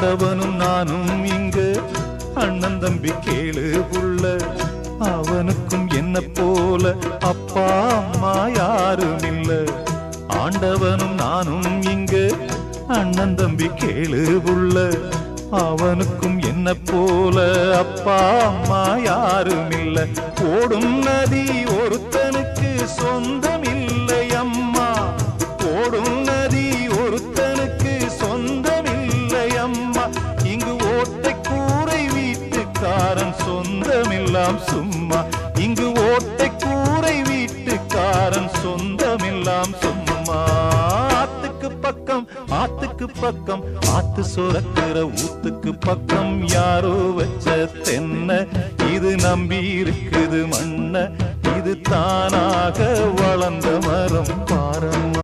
ஆண்டவனும் நானும் இங்கு அண்ணன் தம்பி கேளு புள்ள, அவனுக்கும் என்ன போல அப்பா அம்மா யாரும் இல்ல. ஆண்டவனும் நானும் இங்கு அண்ணன் தம்பி கேளு புள்ள, அவனுக்கும் என்ன போல அப்பா அம்மா யாரும் இல்ல. ஓடும் நதி ஒருத்தனுக்கு சொந்தம் இல்லை அம்மா, ஓடும் நதி ஒருத்தனுக்கு சொந்தம் இல்லை அம்மா. இங்கு ஓட்டை கூரை வீட்டுக்காரன் சொந்தமெல்லாம் சும்மா, இங்கு ஓட்டை கூரை வீட்டுக்காரன் சொந்தமெல்லாம் சும்மா. ஆத்துக்கு பக்கம் ஆத்துக்கு பக்கம் ஆத்து சுரக்கிற ஊத்துக்கு பக்கம் யாரோ வச்ச தென்ன, இது நம்பி இருக்குது மண்ண, இது தானாக வளர்ந்த மரம் பாரம்மா.